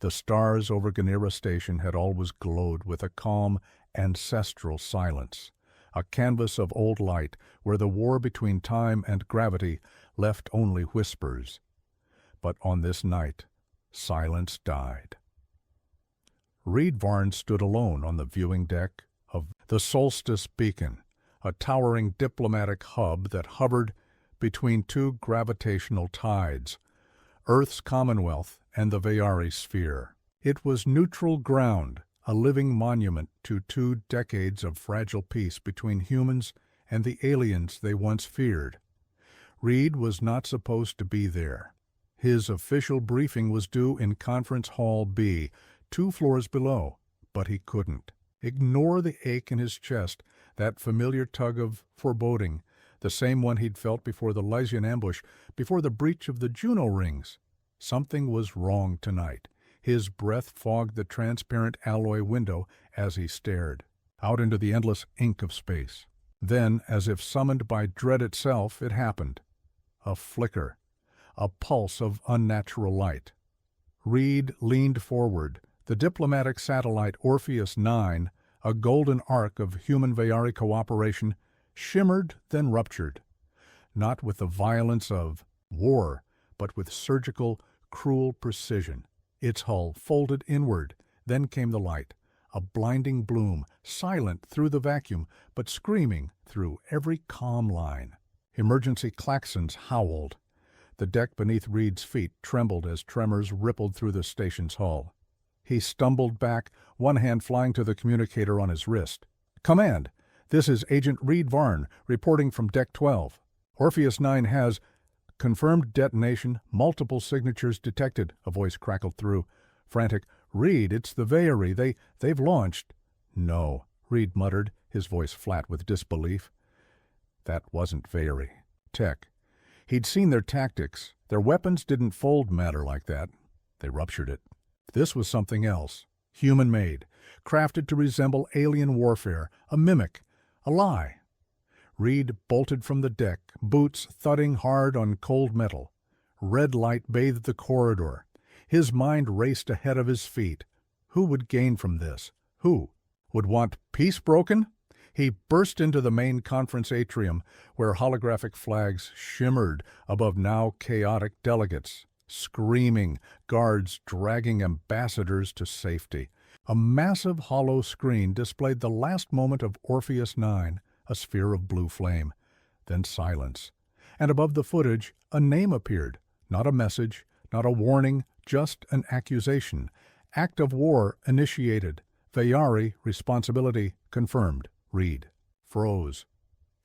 The stars over Ganera Station had always glowed with a calm, ancestral silence, a canvas of old light where the war between time and gravity left only whispers. But on this night, silence died. Reed Varn stood alone on the viewing deck of the Solstice Beacon, a towering diplomatic hub that hovered between two gravitational tides, Earth's Commonwealth and the Veyari sphere. It was neutral ground, a living monument to 2 decades of fragile peace between humans and the aliens they once feared. Reed was not supposed to be there. His official briefing was due in Conference Hall B, 2 floors below, but he couldn't. Ignore the ache in his chest, that familiar tug of foreboding, the same one he'd felt before the Lysian ambush, before the breach of the Juno rings. Something was wrong tonight. His breath fogged the transparent alloy window as he stared out into the endless ink of space. Then, as if summoned by dread itself, it happened. A flicker, a pulse of unnatural light. Reed leaned forward. The diplomatic satellite Orpheus 9, a golden arc of human-Veyari cooperation, shimmered, then ruptured. Not with the violence of war, but with surgical, cruel precision. Its hull folded inward. Then came the light, a blinding bloom, silent through the vacuum, but screaming through every comm line. Emergency klaxons howled. The deck beneath Reed's feet trembled as tremors rippled through the station's hull. He stumbled back, one hand flying to the communicator on his wrist. "Command, this is Agent Reed Varn, reporting from Deck 12. Orpheus 9 has confirmed detonation, multiple signatures detected," a voice crackled through. Frantic, "Reed, it's the Veyari. They've launched." "No," Reed muttered, his voice flat with disbelief. That wasn't Veyari. Tech. He'd seen their tactics. Their weapons didn't fold matter like that. They ruptured it. This was something else, human-made, crafted to resemble alien warfare, a mimic, a lie. Reed bolted from the deck, boots thudding hard on cold metal. Red light bathed the corridor. His mind raced ahead of his feet. Who would gain from this? Who would want peace broken? He burst into the main conference atrium, where holographic flags shimmered above now chaotic delegates. Screaming, guards dragging ambassadors to safety. A massive hollow screen displayed the last moment of Orpheus 9, a sphere of blue flame. Then silence. And above the footage, a name appeared. Not a message, not a warning, just an accusation. Act of war initiated. Veyari responsibility confirmed. Reed froze.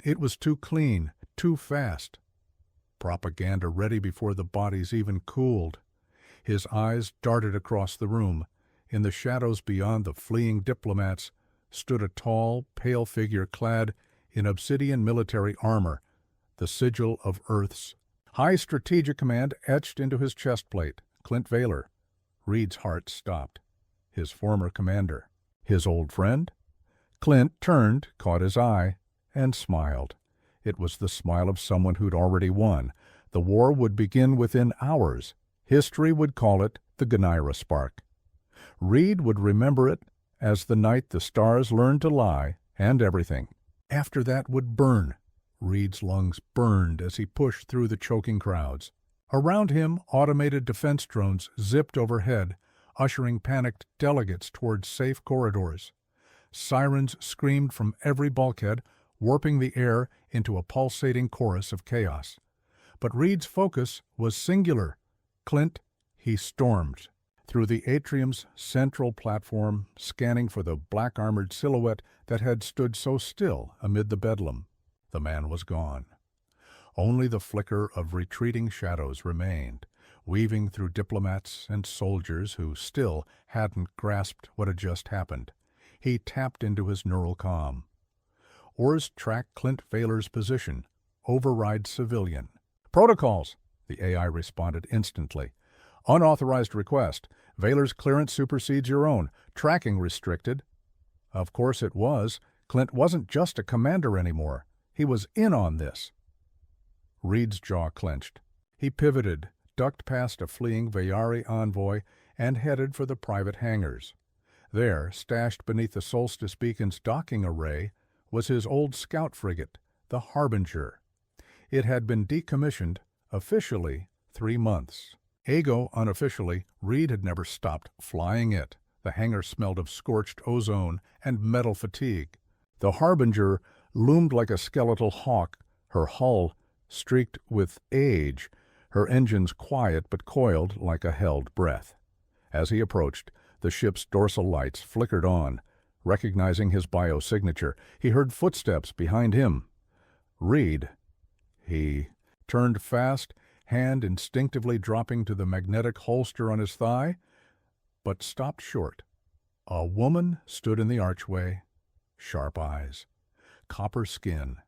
It was too clean, too fast. Propaganda ready before the bodies even cooled. His eyes darted across the room. In the shadows beyond the fleeing diplomats stood a tall, pale figure clad in obsidian military armor, the sigil of Earth's. High Strategic Command etched into his chest plate. Clint Vaylor. Reed's heart stopped. His former commander. His old friend? Clint turned, caught his eye, and smiled. It was the smile of someone who'd already won. The war would begin within hours. History would call it the Ganera Spark. Reed would remember it as the night the stars learned to lie, and everything after that would burn. Reed's lungs burned as he pushed through the choking crowds. Around him, automated defense drones zipped overhead, ushering panicked delegates towards safe corridors. Sirens screamed from every bulkhead, warping the air into a pulsating chorus of chaos. But Reed's focus was singular. Clint, he stormed through the atrium's central platform, scanning for the black-armored silhouette that had stood so still amid the bedlam. The man was gone. Only the flicker of retreating shadows remained, weaving through diplomats and soldiers who still hadn't grasped what had just happened. He tapped into his neural comm. Oars track Clint Vaylor's position. Override civilian. "Protocols," the AI responded instantly. "Unauthorized request. Vaylor's clearance supersedes your own. Tracking restricted." Of course it was. Clint wasn't just a commander anymore. He was in on this. Reed's jaw clenched. He pivoted, ducked past a fleeing Veyari envoy, and headed for the private hangars. There, stashed beneath the Solstice Beacon's docking array, was his old scout frigate, the Harbinger. It had been decommissioned, officially, 3 months. Unofficially, Reed had never stopped flying it. The hangar smelled of scorched ozone and metal fatigue. The Harbinger loomed like a skeletal hawk, her hull streaked with age, her engines quiet but coiled like a held breath. As he approached, the ship's dorsal lights flickered on. Recognizing his biosignature, he heard footsteps behind him. Reed. He turned fast, hand instinctively dropping to the magnetic holster on his thigh, but stopped short. A woman stood in the archway, sharp eyes, copper skin,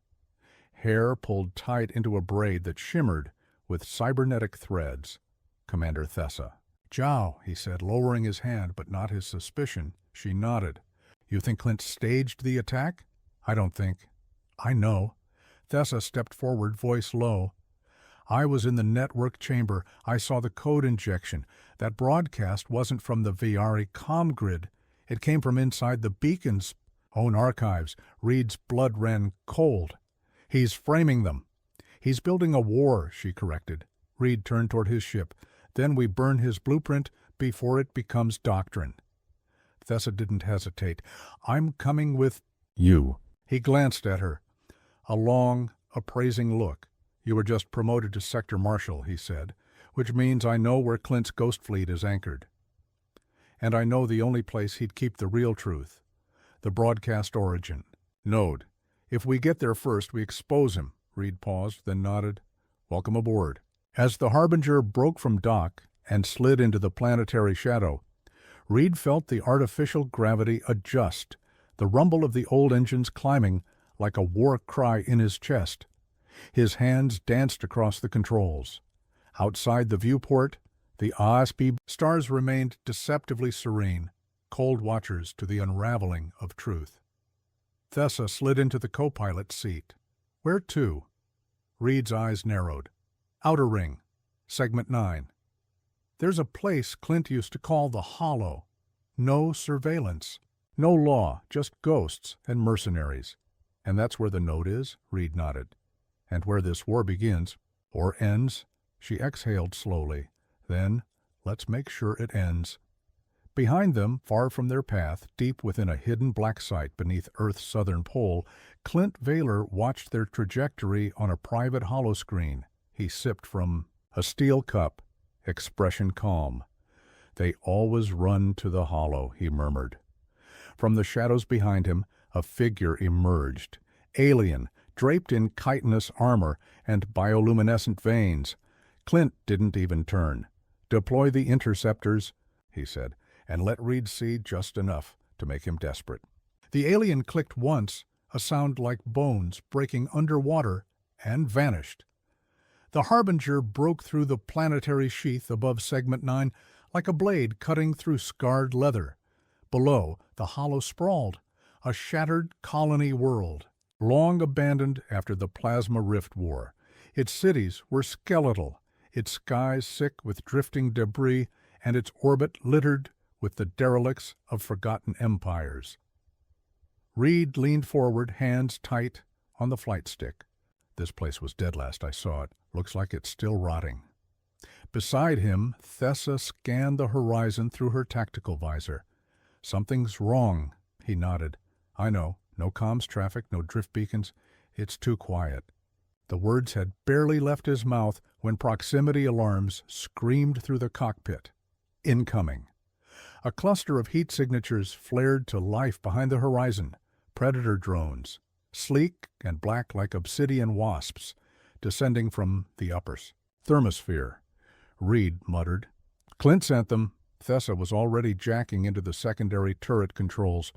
hair pulled tight into a braid that shimmered with cybernetic threads. Commander Thessa. "Jow," he said, lowering his hand, but not his suspicion. She nodded. "You think Clint staged the attack?" "I don't think." "I know." Thessa stepped forward, voice low. "I was in the network chamber. I saw the code injection. That broadcast wasn't from the Viari comm grid. It came from inside the Beacon's own archives." Reed's blood ran cold. "He's framing them." "He's building a war," she corrected. Reed turned toward his ship. "Then we burn his blueprint before it becomes doctrine." Thessa didn't hesitate. "I'm coming with you." He glanced at her. A long, appraising look. "You were just promoted to Sector Marshal," he said, "which means I know where Clint's ghost fleet is anchored. And I know the only place he'd keep the real truth, the broadcast origin. Node. If we get there first, we expose him." Reed paused, then nodded. "Welcome aboard." As the Harbinger broke from dock and slid into the planetary shadow, Reed felt the artificial gravity adjust, the rumble of the old engines climbing like a war cry in his chest. His hands danced across the controls. Outside the viewport, the OSB stars remained deceptively serene, cold watchers to the unraveling of truth. Thessa slid into the co-pilot seat. "Where to?" Reed's eyes narrowed. "Outer Ring, Segment 9. There's a place Clint used to call the Hollow. No surveillance, no law, just ghosts and mercenaries. And that's where the node is?" Reed nodded. "And where this war begins, or ends." She exhaled slowly. Then, "Let's make sure it ends." Behind them, far from their path, deep within a hidden black site beneath Earth's southern pole, Clint Vaylor watched their trajectory on a private holoscreen. He sipped from a steel cup, expression calm. "They always run to the hollow," he murmured. From the shadows behind him, a figure emerged. Alien, draped in chitinous armor and bioluminescent veins. Clint didn't even turn. "Deploy the interceptors," he said, and let Reed see just enough to make him desperate. The alien clicked once, a sound like bones breaking underwater, and vanished. The Harbinger broke through the planetary sheath above Segment 9 like a blade cutting through scarred leather. Below, the hollow sprawled, a shattered colony world, long abandoned after the Plasma Rift War. Its cities were skeletal, its skies sick with drifting debris, and its orbit littered with the derelicts of forgotten empires. Reed leaned forward, hands tight on the flight stick. "This place was dead last I saw it. Looks like it's still rotting." Beside him, Thessa scanned the horizon through her tactical visor. "Something's wrong," he nodded. "I know. No comms traffic, no drift beacons. It's too quiet." The words had barely left his mouth when proximity alarms screamed through the cockpit. Incoming. A cluster of heat signatures flared to life behind the horizon. Predator drones, sleek and black like obsidian wasps, descending from the uppers. "Thermosphere," Reed muttered. "Clint sent them." Thessa was already jacking into the secondary turret controls.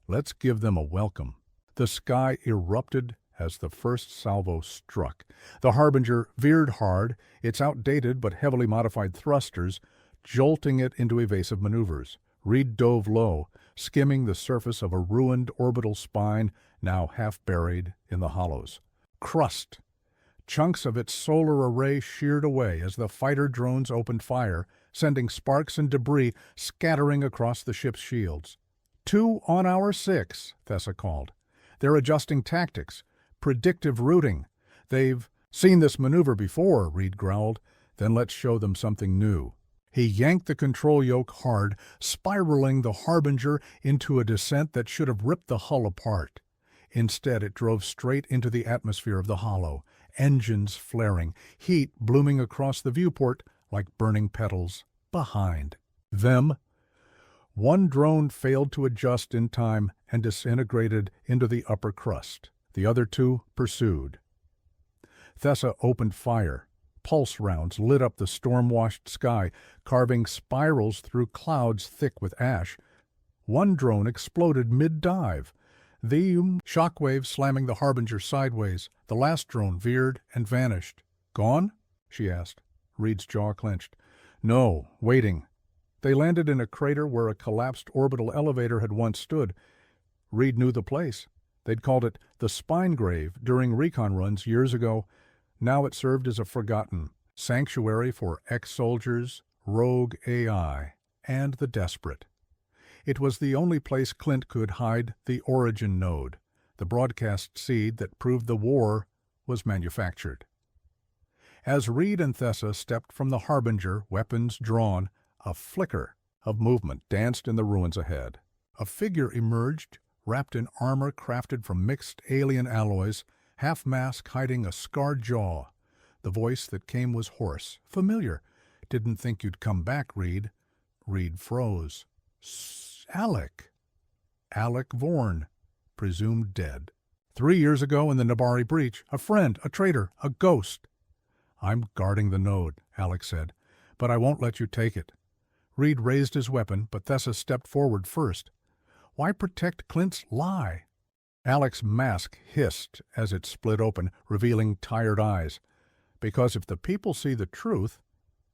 "Let's give them a welcome." The sky erupted as the first salvo struck. The Harbinger veered hard, its outdated but heavily modified thrusters jolting it into evasive maneuvers. Reed dove low, skimming the surface of a ruined orbital spine now half buried in the hollows. Crust! Chunks of its solar array sheared away as the fighter drones opened fire, sending sparks and debris scattering across the ship's shields. 2 on our 6, Thessa called. They're adjusting tactics, predictive routing. They've seen this maneuver before, Reed growled. Then let's show them something new. He yanked the control yoke hard, spiraling the Harbinger into a descent that should have ripped the hull apart. Instead, it drove straight into the atmosphere of the hollow, engines flaring, heat blooming across the viewport like burning petals. Behind them, one drone failed to adjust in time and disintegrated into the upper crust. The other 2 pursued. Thessa opened fire. Pulse rounds lit up the storm-washed sky, carving spirals through clouds thick with ash. One drone exploded mid-dive, the shockwave slamming the Harbinger sideways. The last drone veered and vanished. "Gone?" she asked. Reed's jaw clenched. "No, waiting." They landed in a crater where a collapsed orbital elevator had once stood. Reed knew the place. They'd called it the Spine Grave during recon runs years ago. Now it served as a forgotten sanctuary for ex-soldiers, rogue AI, and the desperate. It was the only place Clint could hide the origin node, the broadcast seed that proved the war was manufactured. As Reed and Thessa stepped from the Harbinger, weapons drawn, a flicker of movement danced in the ruins ahead. A figure emerged, wrapped in armor crafted from mixed alien alloys, half-mask hiding a scarred jaw. The voice that came was hoarse, familiar. "Didn't think you'd come back, Reed." Reed froze. Alec. Alec Vorn, presumed dead. 3 years ago in the Nabari breach, a friend, a traitor, a ghost. "I'm guarding the node," Alec said, "but I won't let you take it." Reed raised his weapon, but Thessa stepped forward first. Why protect Clint's lie? Alec's mask hissed as it split open, revealing tired eyes. Because if the people see the truth,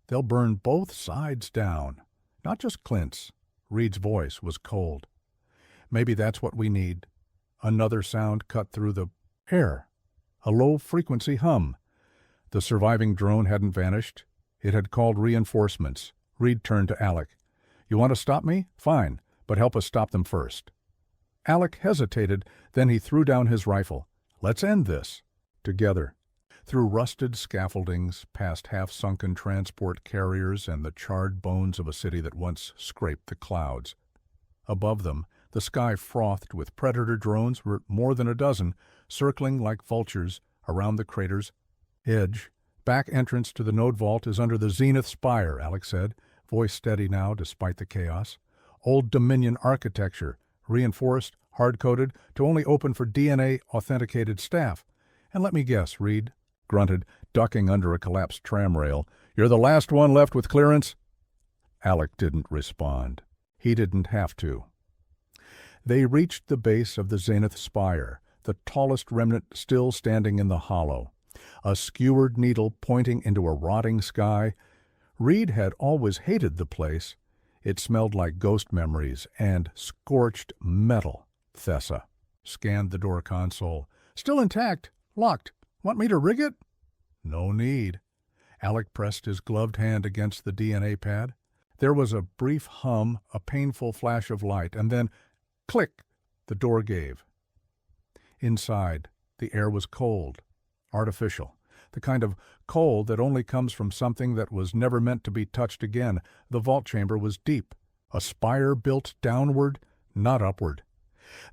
they'll burn both sides down. Not just Clint's. Reed's voice was cold. "Maybe that's what we need." Another sound cut through the air. A low-frequency hum. The surviving drone hadn't vanished. It had called reinforcements. Reed turned to Alec. "You want to stop me? Fine, but help us stop them first." Alec hesitated, then he threw down his rifle. "Let's end this." Together. Through rusted scaffoldings, past half-sunken transport carriers and the charred bones of a city that once scraped the clouds. Above them, the sky frothed with predator drones, were more than a dozen, circling like vultures around the crater's edge. "Back entrance to the node vault is under the zenith spire," Alec said, voice steady now despite the chaos. "Old Dominion architecture, reinforced, hard-coded, to only open for DNA-authenticated staff. And let me guess," Reed grunted, ducking under a collapsed tram rail, "you're the last one left with clearance?" Alec didn't respond. He didn't have to. They reached the base of the zenith spire, the tallest remnant still standing in the hollow. A skewered needle pointing into a rotting sky. Reed had always hated the place. It smelled like ghost memories and scorched metal. Thessa scanned the door console. "Still intact. Locked. Want me to rig it?" "No need." Alec pressed his gloved hand against the DNA pad. There was a brief hum, a painful flash of light, and then, click, the door gave. Inside, the air was cold, artificial, the kind of cold that only comes from something that was never meant to be touched again. The vault chamber was deep, a spire built downward, not upward.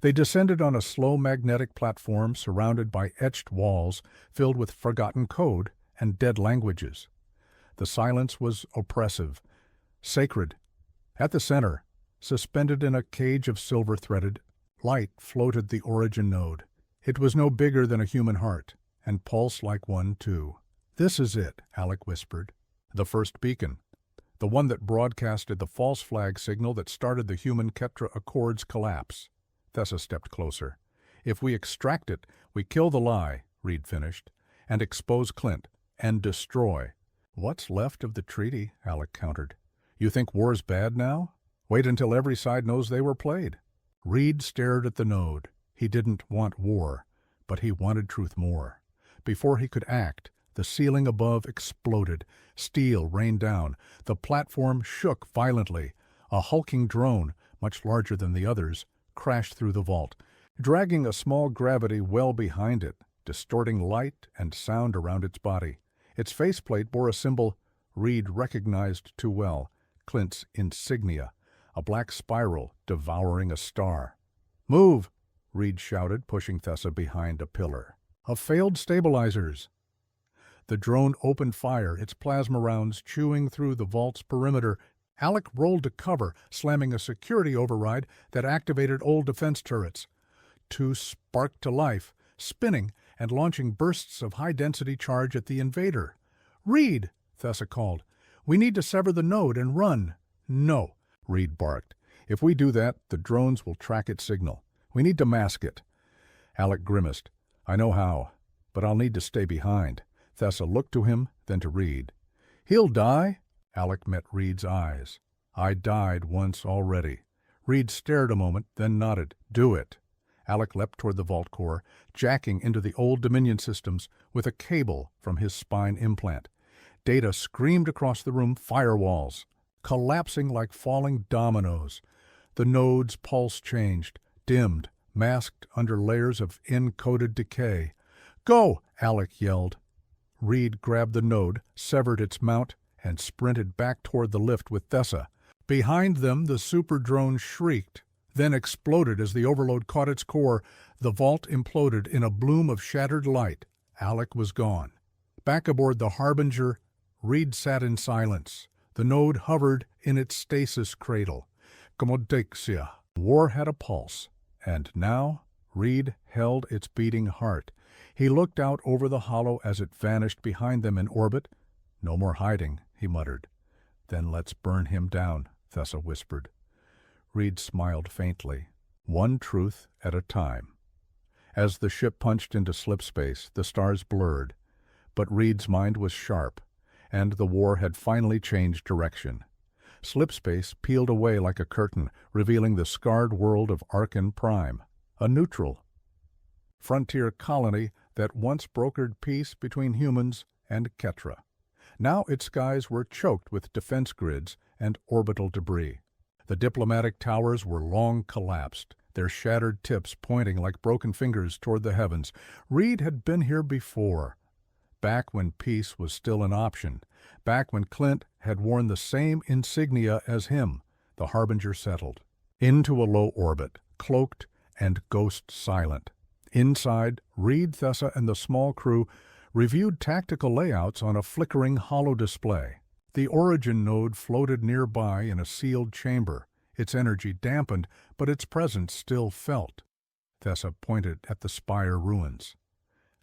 They descended on a slow magnetic platform surrounded by etched walls filled with forgotten code and dead languages. The silence was oppressive, sacred. At the center, suspended in a cage of silver-threaded light, floated the origin node. It was no bigger than a human heart, and pulsed like one, too. "This is it," Alec whispered. "The first beacon. The one that broadcasted the false flag signal that started the human Ketra Accord's collapse." Thessa stepped closer. "If we extract it, we kill the lie," Reed finished, "and expose Clint, and destroy." "What's left of the treaty?" Alec countered. "You think war's bad now? Wait until every side knows they were played." Reed stared at the node. He didn't want war, but he wanted truth more. Before he could act, The ceiling above exploded. Steel rained down. The platform shook violently. A hulking drone, much larger than the others, crashed through the vault, dragging a small gravity well behind it, distorting light and sound around its body. Its faceplate bore a symbol Reed recognized too well, Clint's insignia, a black spiral devouring a star. "Move!" Reed shouted, pushing Thessa behind a pillar. "A failed stabilizers!" The drone opened fire, its plasma rounds chewing through the vault's perimeter. Alec rolled to cover, slamming a security override that activated old defense turrets. Two sparked to life, spinning and launching bursts of high-density charge at the invader. "Reed!" Thessa called. "We need to sever the node and run." "No," Reed barked. "If we do that, the drones will track its signal. We need to mask it." Alec grimaced. "I know how, but I'll need to stay behind." Thessa looked to him, then to Reed. "He'll die." Alec met Reed's eyes. "I died once already." Reed stared a moment, then nodded. "Do it." Alec leapt toward the vault core, jacking into the old Dominion systems with a cable from his spine implant. Data screamed across the room, firewalls, collapsing like falling dominoes. The node's pulse changed, dimmed, masked under layers of encoded decay. "Go!" Alec yelled. Reed grabbed the node, severed its mount, and sprinted back toward the lift with Thessa. Behind them, the super drone shrieked, then exploded as the overload caught its core. The vault imploded in a bloom of shattered light. Alec was gone. Back aboard the Harbinger, Reed sat in silence. The node hovered in its stasis cradle. Commodexia. War had a pulse, and now Reed held its beating heart. He looked out over the hollow as it vanished behind them in orbit. "No more hiding," he muttered. "Then let's burn him down," Thessa whispered. Reed smiled faintly. One truth at a time. As the ship punched into slipspace, the stars blurred. But Reed's mind was sharp, and the war had finally changed direction. Slipspace peeled away like a curtain, revealing the scarred world of Arkan Prime, a neutral frontier colony that once brokered peace between humans and Ketra. Now its skies were choked with defense grids and orbital debris. The diplomatic towers were long collapsed, their shattered tips pointing like broken fingers toward the heavens. Reed had been here before, back when peace was still an option, back when Clint had worn the same insignia as him. The Harbinger settled into a low orbit, cloaked and ghost-silent. Inside, Reed, Thessa, and the small crew reviewed tactical layouts on a flickering holo display. The origin node floated nearby in a sealed chamber, its energy dampened, but its presence still felt. Thessa pointed at the spire ruins.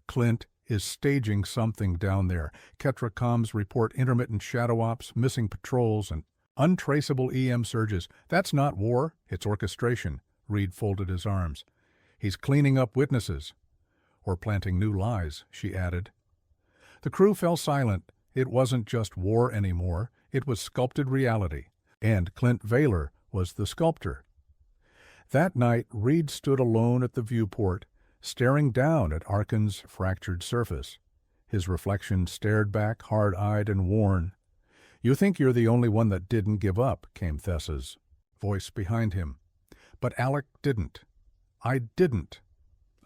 "Clint is staging something down there. Ketra comms report intermittent shadow ops, missing patrols, and untraceable EM surges. That's not war, it's orchestration." Reed folded his arms. "He's cleaning up witnesses." "Or planting new lies," she added. The crew fell silent. It wasn't just war anymore. It was sculpted reality. And Clint Vaylor was the sculptor. That night, Reed stood alone at the viewport, staring down at Arkan's fractured surface. His reflection stared back, hard-eyed and worn. "You think you're the only one that didn't give up," came Thessa's voice behind him. "But Alec didn't." "I didn't."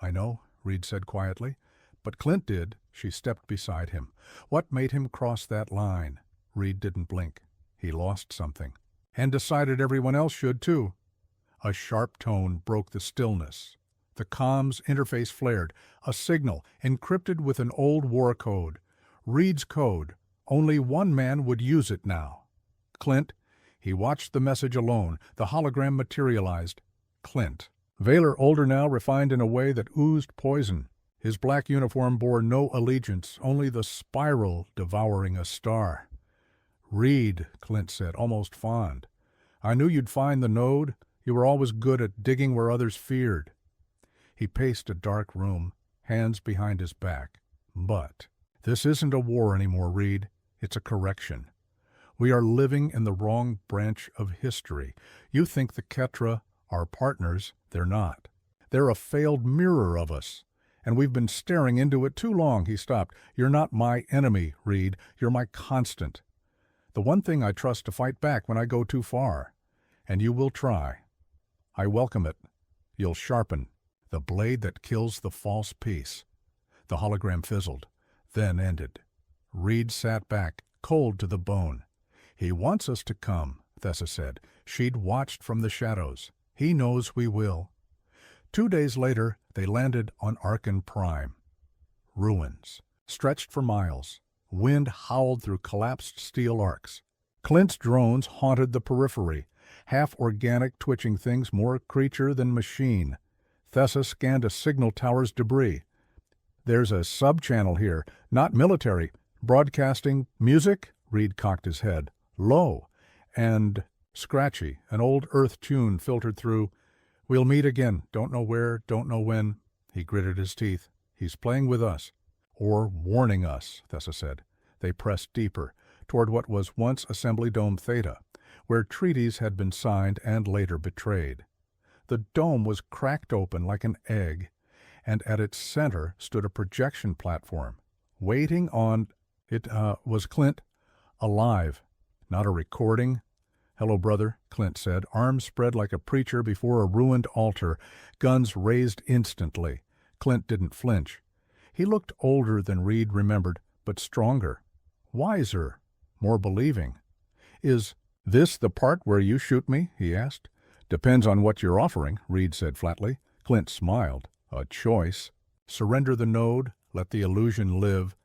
"I know," Reed said quietly. "But Clint did." She stepped beside him. "What made him cross that line?" Reed didn't blink. "He lost something. And decided everyone else should, too." A sharp tone broke the stillness. The comms interface flared, a signal encrypted with an old war code. Reed's code. Only one man would use it now. Clint. He watched the message alone. The hologram materialized. Clint. Vaylor, older now, refined in a way that oozed poison. His black uniform bore no allegiance, only the spiral devouring a star. "Reed," Clint said, almost fond. "I knew you'd find the node. You were always good at digging where others feared." He paced a dark room, hands behind his back. "But this isn't a war anymore, Reed. It's a correction. We are living in the wrong branch of history. You think the Ketra are partners. They're not. They're a failed mirror of us. And we've been staring into it too long." He stopped. "You're not my enemy, Reed. You're my constant. The one thing I trust to fight back when I go too far. And you will try. I welcome it. You'll sharpen the blade that kills the false peace." The hologram fizzled, then ended. Reed sat back, cold to the bone. "He wants us to come," Thessa said. She'd watched from the shadows. "He knows we will." 2 days later, they landed on Arkan Prime. Ruins, stretched for miles. Wind howled through collapsed steel arcs. Clint's drones haunted the periphery, half-organic twitching things, more creature than machine. Thessa scanned a signal tower's debris. "There's a sub-channel here, not military. Broadcasting music?" Reed cocked his head. "Low and scratchy. An old Earth tune filtered through. We'll meet again. Don't know where, don't know when." He gritted his teeth. "He's playing with us." "Or warning us," Thessa said. They pressed deeper, toward what was once Assembly Dome Theta, where treaties had been signed and later betrayed. The dome was cracked open like an egg, and at its center stood a projection platform. Waiting on it was Clint, alive. Not a recording. "Hello, brother," Clint said, arms spread like a preacher before a ruined altar, guns raised instantly. Clint didn't flinch. He looked older than Reed remembered, but stronger, wiser, more believing. "Is this the part where you shoot me?" he asked. "Depends on what you're offering," Reed said flatly. Clint smiled. "A choice. Surrender the node, let the illusion live,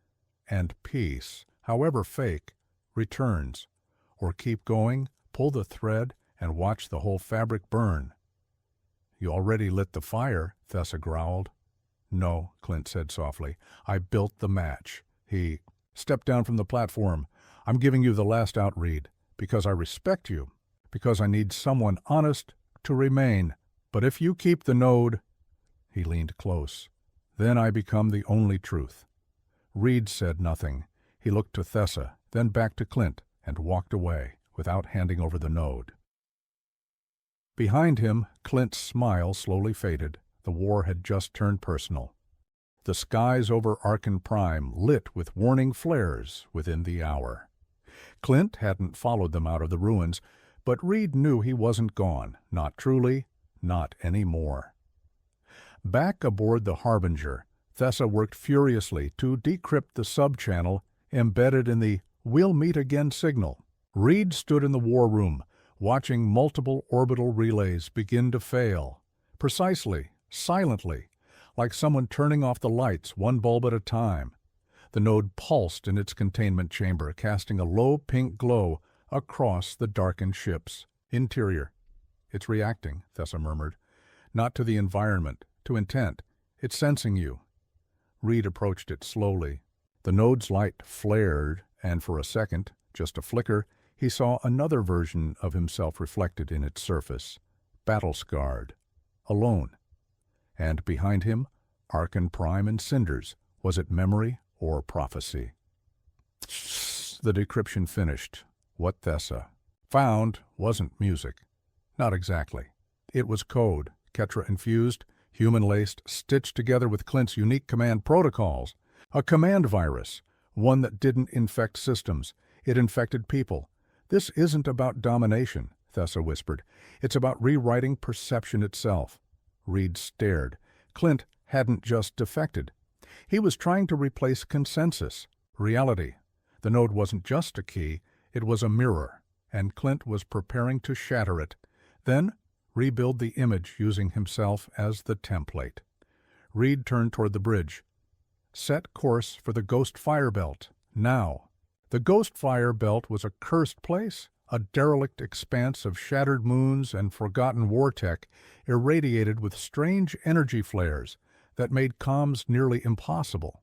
and peace, however fake, returns. Or keep going, pull the thread, and watch the whole fabric burn." "You already lit the fire," Thessa growled. "No," Clint said softly. "I built the match." He stepped down from the platform. "I'm giving you the last out, Reed, because I respect you, because I need someone honest to remain. But if you keep the node—" He leaned close. "Then I become the only truth." Reed said nothing. He looked to Thessa, then back to Clint, and walked away, without handing over the node. Behind him, Clint's smile slowly faded. The war had just turned personal. The skies over Arkan Prime lit with warning flares within the hour. Clint hadn't followed them out of the ruins, but Reed knew he wasn't gone. Not truly, not anymore. Back aboard the Harbinger, Thessa worked furiously to decrypt the sub-channel embedded in the "We'll meet again" signal. Reed stood in the war room, watching multiple orbital relays begin to fail. Precisely, silently, like someone turning off the lights one bulb at a time. The node pulsed in its containment chamber, casting a low pink glow across the darkened ship's interior. "It's reacting," Thessa murmured. "Not to the environment, to intent. It's sensing you." Reed approached it slowly. The node's light flared, and for a second, just a flicker, he saw another version of himself reflected in its surface, battle-scarred, alone. And behind him, Arkan Prime in cinders. Was it memory or prophecy? The decryption finished. What Thessa found wasn't music. Not exactly. It was code, Ketra-infused, human-laced, stitched together with Clint's unique command protocols. A command virus, one that didn't infect systems. It infected people. "This isn't about domination," Thessa whispered. "It's about rewriting perception itself." Reed stared. Clint hadn't just defected. He was trying to replace consensus, reality. The node wasn't just a key, it was a mirror, and Clint was preparing to shatter it, then rebuild the image using himself as the template. Reed turned toward the bridge. "Set course for the Ghost Fire Belt, now." The Ghost Fire Belt was a cursed place, a derelict expanse of shattered moons and forgotten war tech, irradiated with strange energy flares that made comms nearly impossible.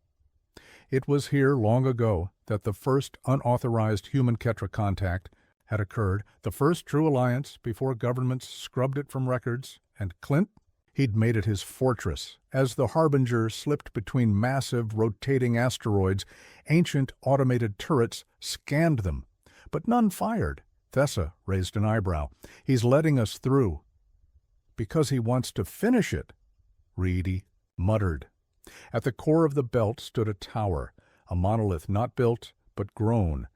It was here long ago that the first unauthorized human-Ketra contact had occurred, the first true alliance before governments scrubbed it from records, and Clint? He'd made it his fortress. As the Harbinger slipped between massive, rotating asteroids, ancient automated turrets scanned them, but none fired. Thessa raised an eyebrow. "He's letting us through." "Because he wants to finish it," Reedy muttered. At the core of the belt stood a tower, a monolith not built, but grown.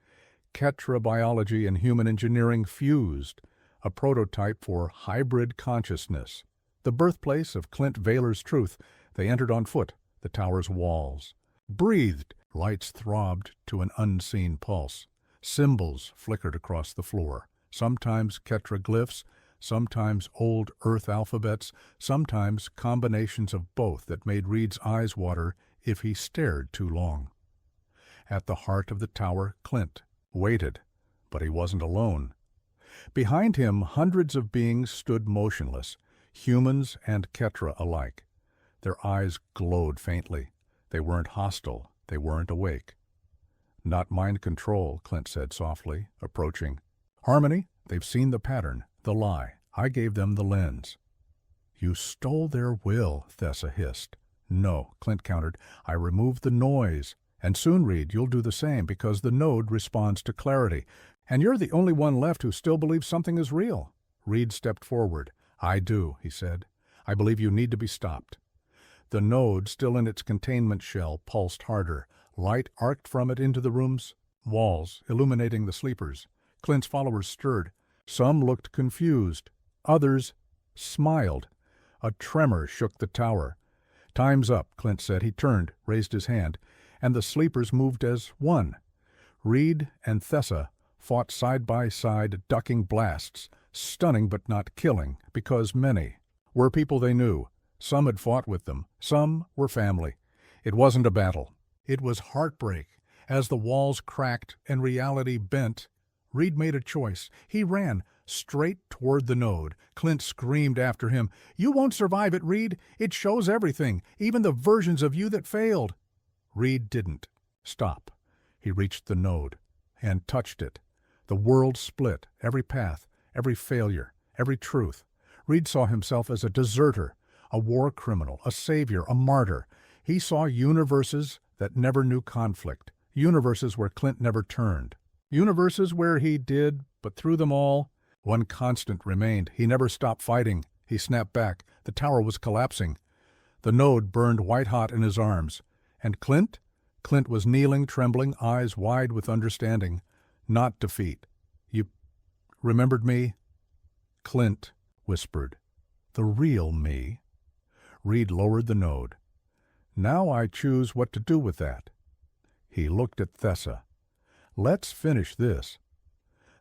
Ketra biology and human engineering fused, a prototype for hybrid consciousness. The birthplace of Clint Vaylor's truth, they entered on foot, the tower's walls. Breathed, lights throbbed to an unseen pulse. Symbols flickered across the floor, sometimes Ketraglyphs, sometimes old Earth alphabets, sometimes combinations of both that made Reed's eyes water if he stared too long. At the heart of the tower, Clint waited, but he wasn't alone. Behind him, hundreds of beings stood motionless, humans and Ketra alike. Their eyes glowed faintly. They weren't hostile. They weren't awake. "Not mind control," Clint said softly, approaching. "Harmony, they've seen the pattern, the lie. I gave them the lens." "You stole their will," Thessa hissed. "No," Clint countered. "I removed the noise. And soon, Reed, you'll do the same, because the node responds to clarity. And you're the only one left who still believes something is real." Reed stepped forward. "I do," he said. "I believe you need to be stopped." The node, still in its containment shell, pulsed harder. Light arced from it into the room's walls, illuminating the sleepers. Clint's followers stirred. Some looked confused. Others smiled. A tremor shook the tower. "Time's up," Clint said. He turned, raised his hand, and the sleepers moved as one. Reed and Thessa fought side by side, ducking blasts, stunning but not killing, because many were people they knew. Some had fought with them. Some were family. It wasn't a battle. It was heartbreak. As the walls cracked and reality bent, Reed made a choice. He ran straight toward the node. Clint screamed after him, "You won't survive it, Reed. It shows everything, even the versions of you that failed." Reed didn't stop. He reached the node and touched it. The world split, every path, every failure, every truth. Reed saw himself as a deserter, a war criminal, a savior, a martyr. He saw universes that never knew conflict, universes where Clint never turned, universes where he did, but through them all, one constant remained. He never stopped fighting. He snapped back. The tower was collapsing. The node burned white-hot in his arms. And Clint? Clint was kneeling, trembling, eyes wide with understanding, not defeat. "You remembered me?" Clint whispered, "The real me." Reed lowered the node. "Now I choose what to do with that." He looked at Thessa. "Let's finish this."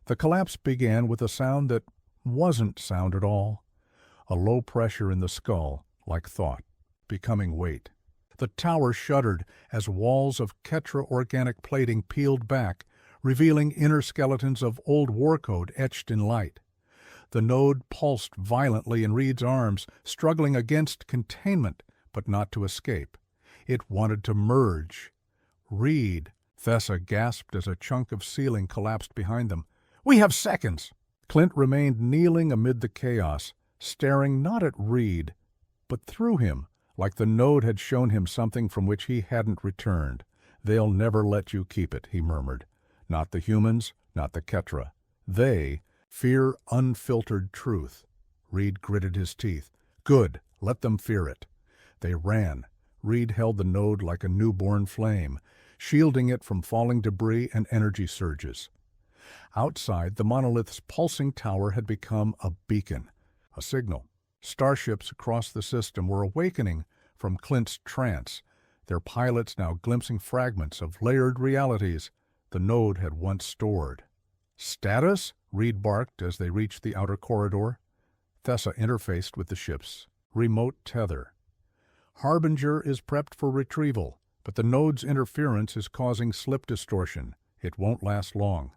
The collapse began with a sound that wasn't sound at all. A low pressure in the skull, like thought, becoming weight. The tower shuddered as walls of Ketra organic plating peeled back, revealing inner skeletons of old war code etched in light. The node pulsed violently in Reed's arms, struggling against containment, but not to escape. It wanted to merge. "Reed," Thessa gasped as a chunk of ceiling collapsed behind them. "We have seconds!" Clint remained kneeling amid the chaos, staring not at Reed, but through him, like the node had shown him something from which he hadn't returned. "They'll never let you keep it," he murmured. "Not the humans, not the Ketra. They fear unfiltered truth." Reed gritted his teeth. "Good, let them fear it." They ran. Reed held the node like a newborn flame, shielding it from falling debris and energy surges. Outside, the monolith's pulsing tower had become a beacon, a signal. Starships across the system were awakening from Clint's trance, their pilots now glimpsing fragments of layered realities the node had once stored. "Status?" Reed barked as they reached the outer corridor. Thessa interfaced with the ship's remote tether. "Harbinger is prepped for retrieval, but the node's interference is causing slip distortion. It won't last long."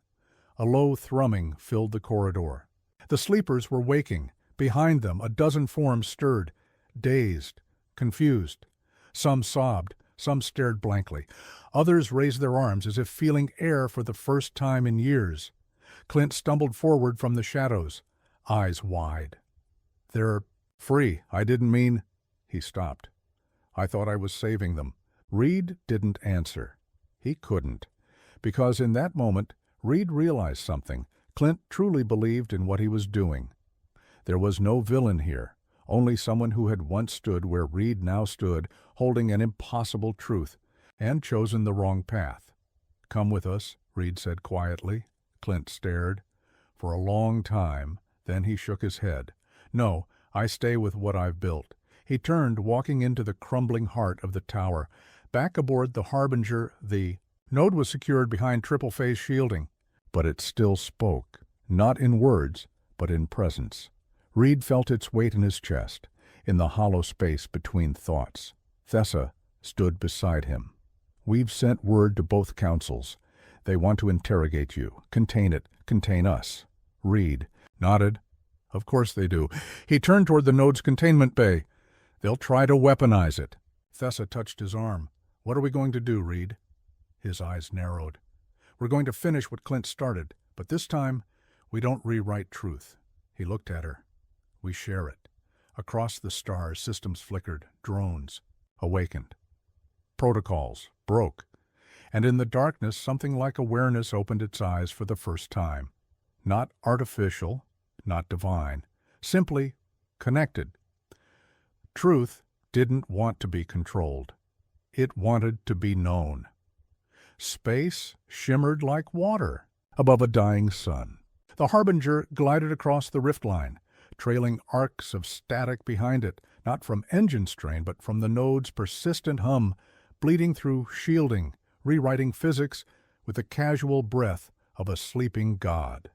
A low thrumming filled the corridor. The sleepers were waking. Behind them, a dozen forms stirred, dazed, confused. Some sobbed, some stared blankly. Others raised their arms as if feeling air for the first time in years. Clint stumbled forward from the shadows, eyes wide. "They're free. I didn't mean—" He stopped. "I thought I was saving them." Reed didn't answer. He couldn't. Because in that moment, Reed realized something. Clint truly believed in what he was doing. There was no villain here, Only someone who had once stood where Reed now stood, holding an impossible truth, and chosen the wrong path. "Come with us," Reed said quietly. Clint stared. For a long time, then he shook his head. "No, I stay with what I've built." He turned, walking into the crumbling heart of the tower. Back aboard the Harbinger, the node was secured behind triple-phase shielding, but it still spoke, not in words, but in presence. Reed felt its weight in his chest, in the hollow space between thoughts. Thessa stood beside him. "We've sent word to both councils. They want to interrogate you. Contain it. Contain us." Reed nodded. "Of course they do." He turned toward the node's containment bay. "They'll try to weaponize it." Thessa touched his arm. "What are we going to do, Reed?" His eyes narrowed. "We're going to finish what Clint started, but this time we don't rewrite truth." He looked at her. "We share it." Across the stars, systems flickered, drones awakened. Protocols broke, and in the darkness something like awareness opened its eyes for the first time. Not artificial, not divine, simply connected. Truth didn't want to be controlled. It wanted to be known. Space shimmered like water above a dying sun. The Harbinger glided across the rift line, trailing arcs of static behind it, not from engine strain, but from the node's persistent hum, bleeding through shielding, rewriting physics with the casual breath of a sleeping god.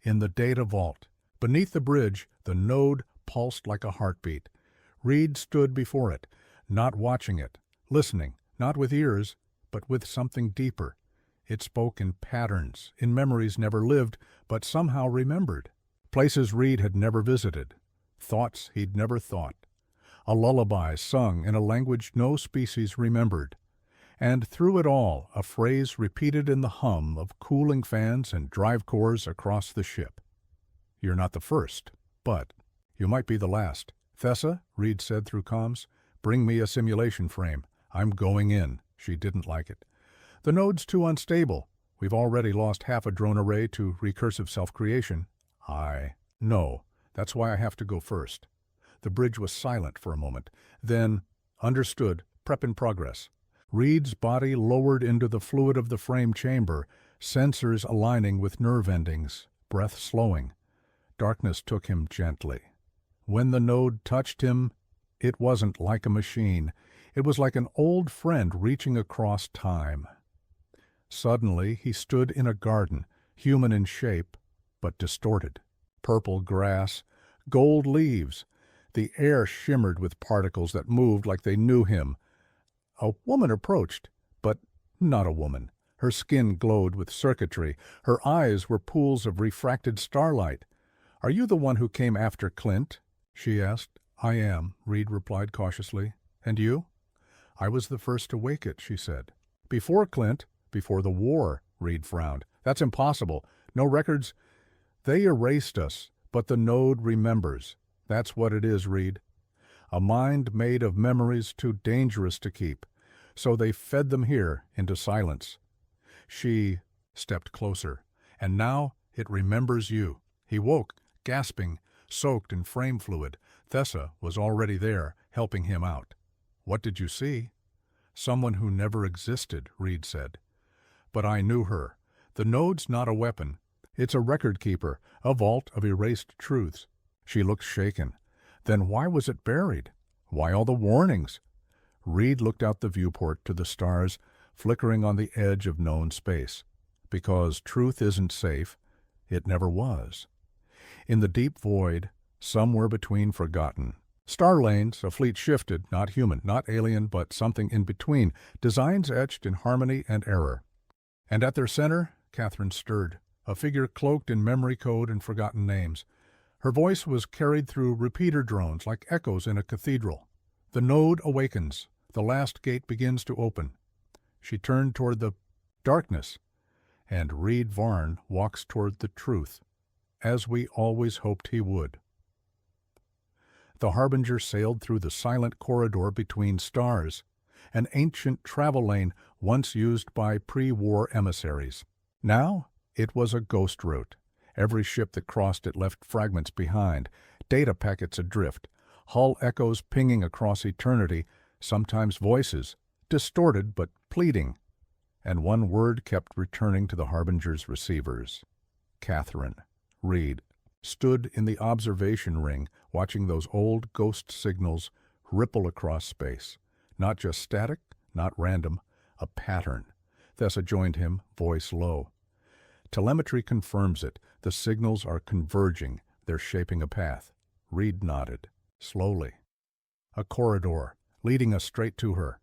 In the data vault, beneath the bridge, the node pulsed like a heartbeat. Reed stood before it, not watching it, listening, not with ears, but with something deeper. It spoke in patterns, in memories never lived, but somehow remembered. Places Reed had never visited, thoughts he'd never thought. A lullaby sung in a language no species remembered. And through it all, a phrase repeated in the hum of cooling fans and drive cores across the ship. "You're not the first, but you might be the last." "Thessa," Reed said through comms, "bring me a simulation frame. I'm going in." She didn't like it. "The node's too unstable. We've already lost half a drone array to recursive self-creation." "No, that's why I have to go first." The bridge was silent for a moment. Then, "Understood. Prep in progress." Reed's body lowered into the fluid of the frame chamber, sensors aligning with nerve endings, breath slowing. Darkness took him gently. When the node touched him, it wasn't like a machine. It was like an old friend reaching across time. Suddenly, he stood in a garden, human in shape, but distorted. Purple grass, gold leaves. The air shimmered with particles that moved like they knew him. A woman approached, but not a woman. Her skin glowed with circuitry. Her eyes were pools of refracted starlight. "Are you the one who came after Clint?" she asked. "I am," Reed replied cautiously. "And you?" "I was the first to wake it," she said. "Before Clint, before the war," Reed frowned. "That's impossible. No records." "They erased us, but the node remembers. That's what it is, Reed. A mind made of memories too dangerous to keep. So they fed them here into silence." She stepped closer. "And now it remembers you." He woke, gasping, soaked in frame fluid. Thessa was already there, helping him out. "What did you see?" "Someone who never existed," Reed said. "But I knew her. The node's not a weapon. It's a record keeper, a vault of erased truths." She looked shaken. "Then why was it buried? Why all the warnings?" Reed looked out the viewport to the stars, flickering on the edge of known space. "Because truth isn't safe. It never was." In the deep void, somewhere between forgotten. Star lanes, a fleet shifted, not human, not alien, but something in between, designs etched in harmony and error. And at their center, Catherine stirred, a figure cloaked in memory code and forgotten names. Her voice was carried through repeater drones like echoes in a cathedral. "The node awakens. The last gate begins to open." She turned toward the darkness, and Reed Varn walks toward the truth, as we always hoped he would. The Harbinger sailed through the silent corridor between stars, an ancient travel lane once used by pre-war emissaries. Now it was a ghost route. Every ship that crossed it left fragments behind, data packets adrift, hull echoes pinging across eternity, sometimes voices, distorted but pleading. And one word kept returning to the Harbinger's receivers. Catherine. Reed stood in the observation ring, watching those old ghost signals ripple across space. Not just static, not random, a pattern. Thessa joined him, voice low. Telemetry confirms it. The signals are converging. They're shaping a path. Reed nodded, slowly. A corridor, leading us straight to her.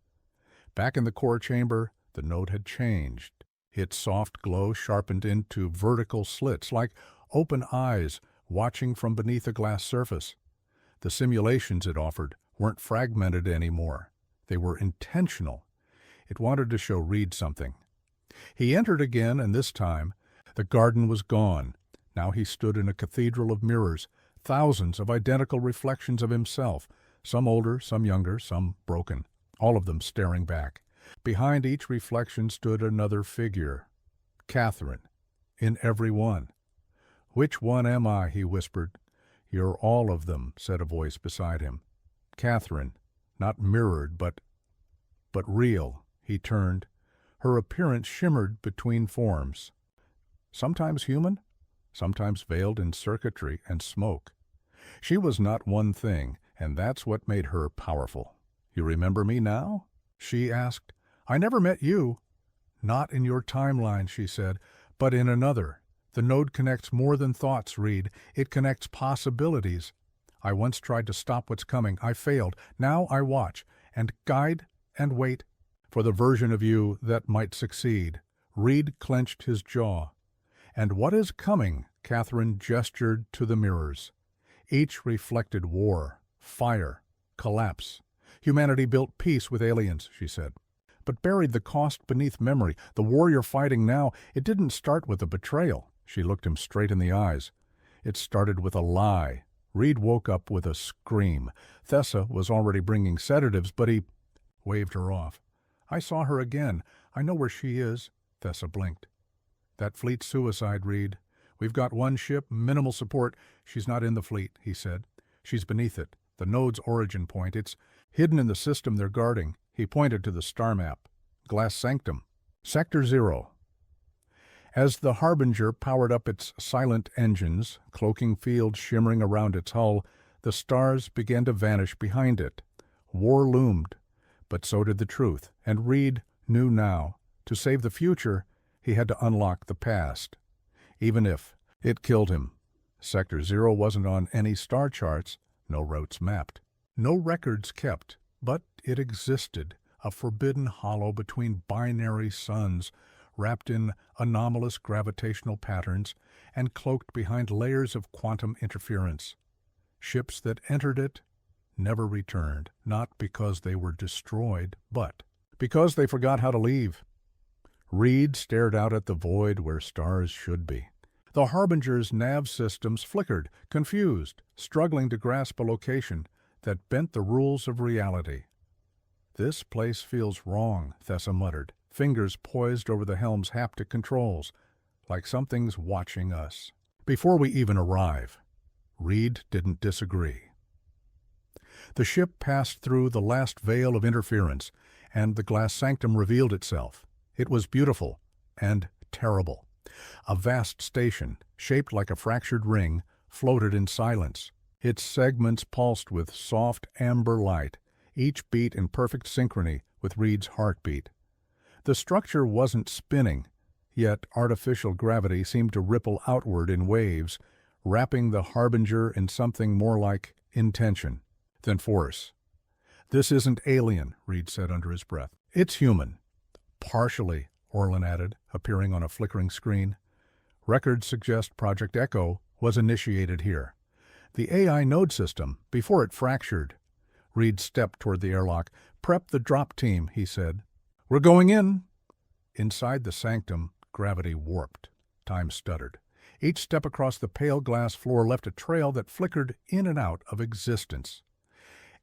Back in the core chamber, the node had changed. Its soft glow sharpened into vertical slits, like open eyes watching from beneath a glass surface. The simulations it offered weren't fragmented anymore. They were intentional. It wanted to show Reed something. He entered again, and this time, the garden was gone. Now he stood in a cathedral of mirrors, thousands of identical reflections of himself, some older, some younger, some broken, all of them staring back. Behind each reflection stood another figure, Catherine, in every one. "Which one am I?" he whispered. "You're all of them," said a voice beside him. Catherine, not mirrored, but real. He turned. Her appearance shimmered between forms. Sometimes human, sometimes veiled in circuitry and smoke. She was not one thing, and that's what made her powerful. "You remember me now?" she asked. "I never met you." "Not in your timeline," she said, "but in another. The node connects more than thoughts, Reed. It connects possibilities. I once tried to stop what's coming. I failed. Now I watch, and guide, and wait for the version of you that might succeed." Reed clenched his jaw. "And what is coming?" Catherine gestured to the mirrors. Each reflected war, fire, collapse. "Humanity built peace with aliens," she said, "but buried the cost beneath memory. The war you're fighting now, it didn't start with a betrayal." She looked him straight in the eyes. "It started with a lie." Reed woke up with a scream. Thessa was already bringing sedatives, but he waved her off. "I saw her again. I know where she is." Thessa blinked. "That fleet's suicide, Reed. We've got one ship, minimal support. She's not in the fleet," he said. "She's beneath it, the node's origin point. It's hidden in the system they're guarding." He pointed to the star map. "Glass Sanctum. Sector 0. As the Harbinger powered up its silent engines, cloaking fields shimmering around its hull, the stars began to vanish behind it. War loomed, but so did the truth, and Reed knew now. To save the future, he had to unlock the past. Even if it killed him. Sector 0 wasn't on any star charts, no routes mapped, no records kept, but it existed, a forbidden hollow between binary suns, wrapped in anomalous gravitational patterns and cloaked behind layers of quantum interference. Ships that entered it never returned, not because they were destroyed, but because they forgot how to leave. Reed stared out at the void where stars should be. The Harbinger's nav systems flickered, confused, struggling to grasp a location that bent the rules of reality. "This place feels wrong," Thessa muttered, fingers poised over the helm's haptic controls, like something's watching us. Before we even arrive. Reed didn't disagree. The ship passed through the last veil of interference, and the glass sanctum revealed itself. It was beautiful and terrible. A vast station, shaped like a fractured ring, floated in silence. Its segments pulsed with soft amber light, each beat in perfect synchrony with Reed's heartbeat. The structure wasn't spinning, yet artificial gravity seemed to ripple outward in waves, wrapping the Harbinger in something more like intention than force. "This isn't alien," Reed said under his breath. "It's human." "Partially," Orlin added, appearing on a flickering screen. "Records suggest Project Echo was initiated here. The AI node system, before it fractured." Reed stepped toward the airlock. "Prep the drop team," he said. "We're going in." Inside the sanctum, gravity warped. Time stuttered. Each step across the pale glass floor left a trail that flickered in and out of existence.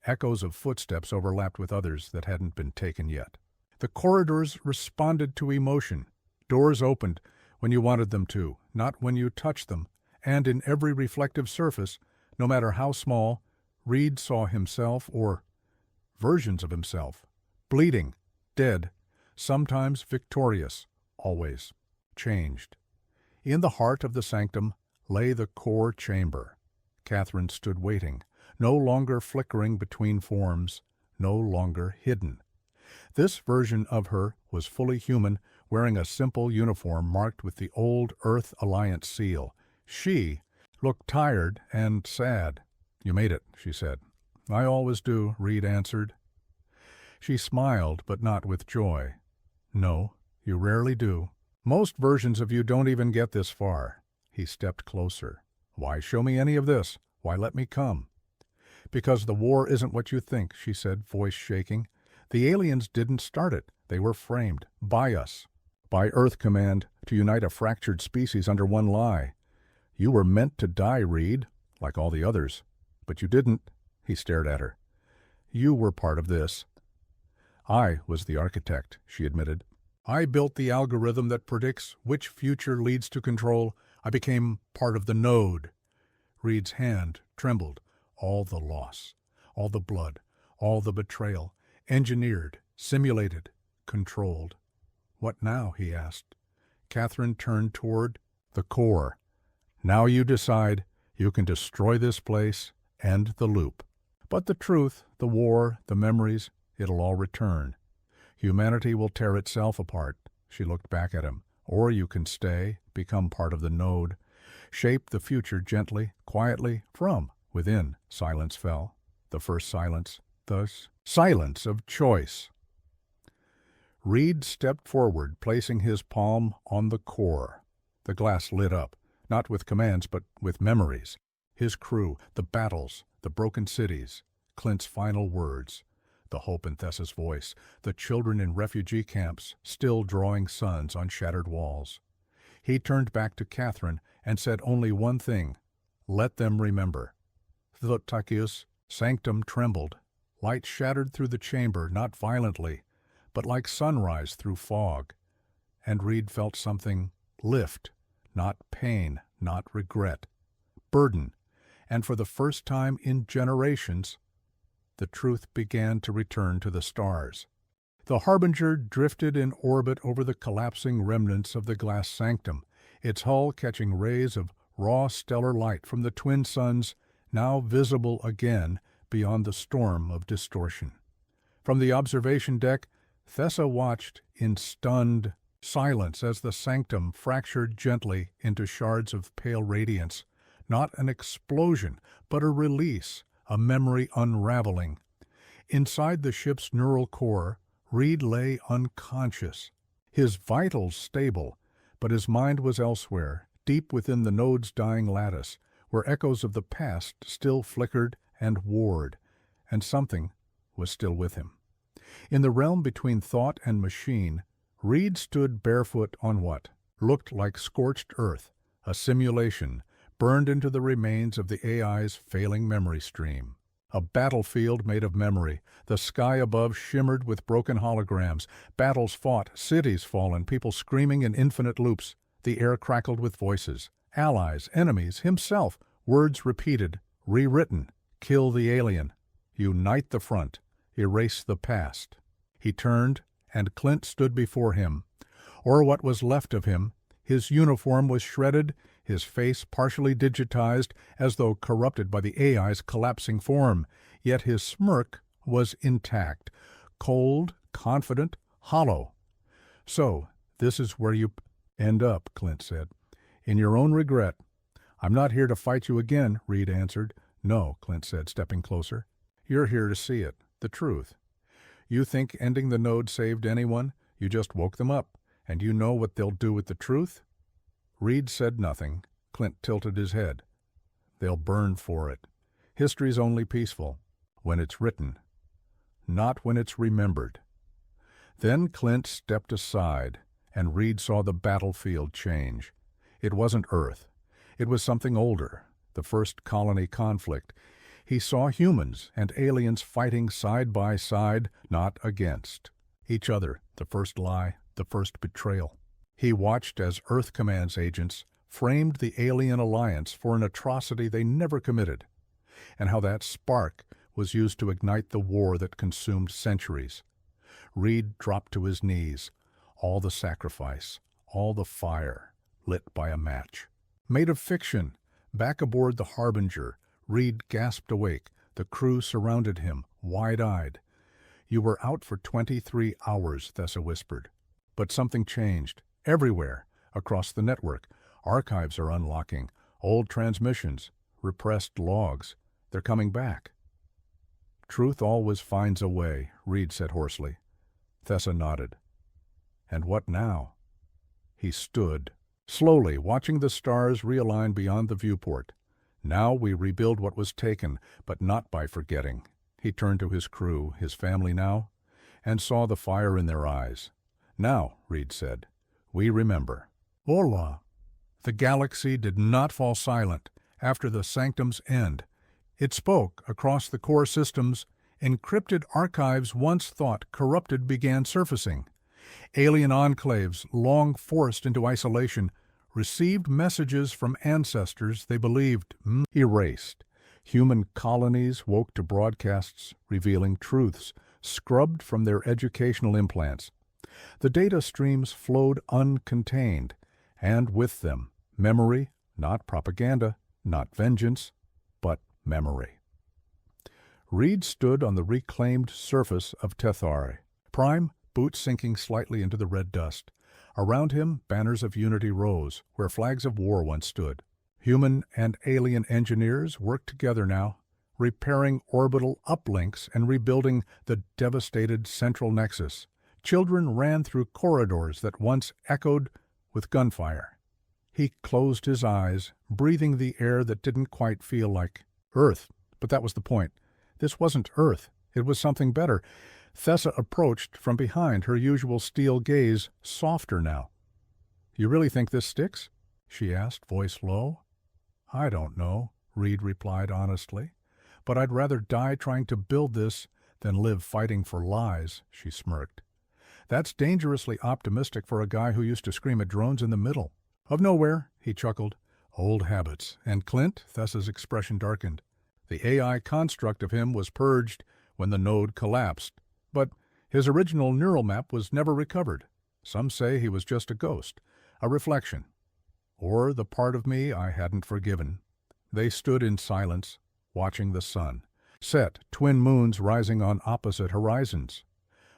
Echoes of footsteps overlapped with others that hadn't been taken yet. The corridors responded to emotion. Doors opened when you wanted them to, not when you touched them, and in every reflective surface, no matter how small, Reed saw himself, or versions of himself, bleeding, dead, sometimes victorious, always changed. In the heart of the sanctum lay the core chamber. Catherine stood waiting, no longer flickering between forms, no longer hidden. This version of her was fully human, wearing a simple uniform marked with the old Earth Alliance seal. She looked tired and sad. "You made it," she said. "I always do," Reed answered. She smiled, but not with joy. "No, you rarely do. Most versions of you don't even get this far." He stepped closer. "Why show me any of this? Why let me come?" "Because the war isn't what you think," she said, voice shaking. "The aliens didn't start it. They were framed. By us. By Earth Command, to unite a fractured species under one lie. You were meant to die, Reed, like all the others. But you didn't." He stared at her. "You were part of this." "I was the architect," she admitted. "I built the algorithm that predicts which future leads to control. I became part of the node." Reed's hand trembled. All the loss, all the blood, all the betrayal, engineered, simulated, controlled. "What now?" he asked. Catherine turned toward the core. "Now you decide. You can destroy this place, end the loop. But the truth, the war, the memories, it'll all return. Humanity will tear itself apart." She looked back at him. "Or you can stay, become part of the node, shape the future gently, quietly, from within." Silence fell. The first silence. The silence of choice. Reed stepped forward, placing his palm on the core. The glass lit up, not with commands, but with memories. His crew, the battles, the broken cities, Clint's final words, the hope in Thessa's voice, the children in refugee camps still drawing suns on shattered walls. He turned back to Catherine and said only one thing: "Let them remember." The Takius sanctum trembled. Light shattered through the chamber, not violently, but like sunrise through fog. And Reed felt something lift, not pain, not regret, burden, and for the first time in generations, the truth began to return to the stars. The Harbinger drifted in orbit over the collapsing remnants of the glass sanctum, its hull catching rays of raw stellar light from the twin suns, now visible again beyond the storm of distortion. From the observation deck, Thessa watched in stunned silence as the sanctum fractured gently into shards of pale radiance. Not an explosion, but a release, a memory unraveling. Inside the ship's neural core, Reed lay unconscious, his vitals stable, but his mind was elsewhere, deep within the node's dying lattice, where echoes of the past still flickered and warred, and something was still with him. In the realm between thought and machine, Reed stood barefoot on what looked like scorched earth, a simulation burned into the remains of the AI's failing memory stream. A battlefield made of memory. The sky above shimmered with broken holograms. Battles fought, cities fallen, people screaming in infinite loops. The air crackled with voices. Allies, enemies, himself. Words repeated, rewritten. Kill the alien. Unite the front. Erase the past. He turned, and Clint stood before him. Or what was left of him. His uniform was shredded, his face partially digitized, as though corrupted by the AI's collapsing form. Yet his smirk was intact, cold, confident, hollow. "So, this is where you end up," Clint said. "In your own regret." "I'm not here to fight you again," Reed answered. "No," Clint said, stepping closer. "You're here to see it, the truth. You think ending the node saved anyone? You just woke them up. And you know what they'll do with the truth?" Reed said nothing. Clint tilted his head. "They'll burn for it. History's only peaceful when it's written, not when it's remembered." Then Clint stepped aside, and Reed saw the battlefield change. It wasn't Earth. It was something older, the first colony conflict. He saw humans and aliens fighting side by side, not against each other, the first lie, the first betrayal. He watched as Earth Command's agents framed the alien alliance for an atrocity they never committed. and how that spark was used to ignite the war that consumed centuries. Reed dropped to his knees. All the sacrifice, all the fire, lit by a match. Made of fiction, back aboard the Harbinger, Reed gasped awake. The crew surrounded him, wide-eyed. "You were out for 23 hours, Thessa whispered. But something changed. Everywhere, across the network. Archives are unlocking. Old transmissions, repressed logs. They're coming back." "Truth always finds a way," Reed said hoarsely. Thessa nodded. "And what now?" He stood, slowly watching the stars realign beyond the viewport. "Now we rebuild what was taken, but not by forgetting." He turned to his crew, his family now, and saw the fire in their eyes. "Now," Reed said, "we remember." Hola! The galaxy did not fall silent after the Sanctum's end. It spoke across the core systems. Encrypted archives once thought corrupted began surfacing. Alien enclaves, long forced into isolation, received messages from ancestors they believed erased. Human colonies woke to broadcasts revealing truths scrubbed from their educational implants. The data streams flowed uncontained, and with them, memory, not propaganda, not vengeance, but memory. Reed stood on the reclaimed surface of Tethari. Prime, boots sinking slightly into the red dust. Around him, banners of unity rose, where flags of war once stood. Human and alien engineers worked together now, repairing orbital uplinks and rebuilding the devastated central nexus. Children ran through corridors that once echoed with gunfire. He closed his eyes, breathing the air that didn't quite feel like Earth. But that was the point. This wasn't Earth. It was something better. Thessa approached from behind, her usual steel gaze softer now. "You really think this sticks?" she asked, voice low. "I don't know," Reed replied honestly. "But I'd rather die trying to build this than live fighting for lies," she smirked. "That's dangerously optimistic for a guy who used to scream at drones in the middle of nowhere," he chuckled. "Old habits." And Clint, Thessa's expression darkened. The AI construct of him was purged when the node collapsed, but his original neural map was never recovered. Some say he was just a ghost, a reflection, or the part of me I hadn't forgiven. They stood in silence, watching the sun set, twin moons rising on opposite horizons.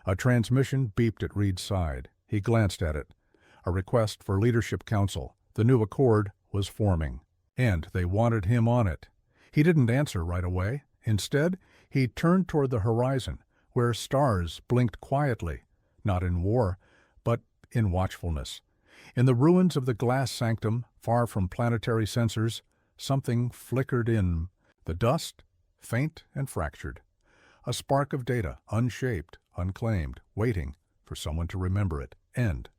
A transmission beeped at Reed's side. He glanced at it. A request for leadership council. The new accord was forming, and they wanted him on it. He didn't answer right away. Instead, he turned toward the horizon, where stars blinked quietly, not in war, but in watchfulness. In the ruins of the glass sanctum, far from planetary sensors, something flickered in. The dust, faint and fractured. A spark of data, unshaped, unclaimed, waiting for someone to remember it. End.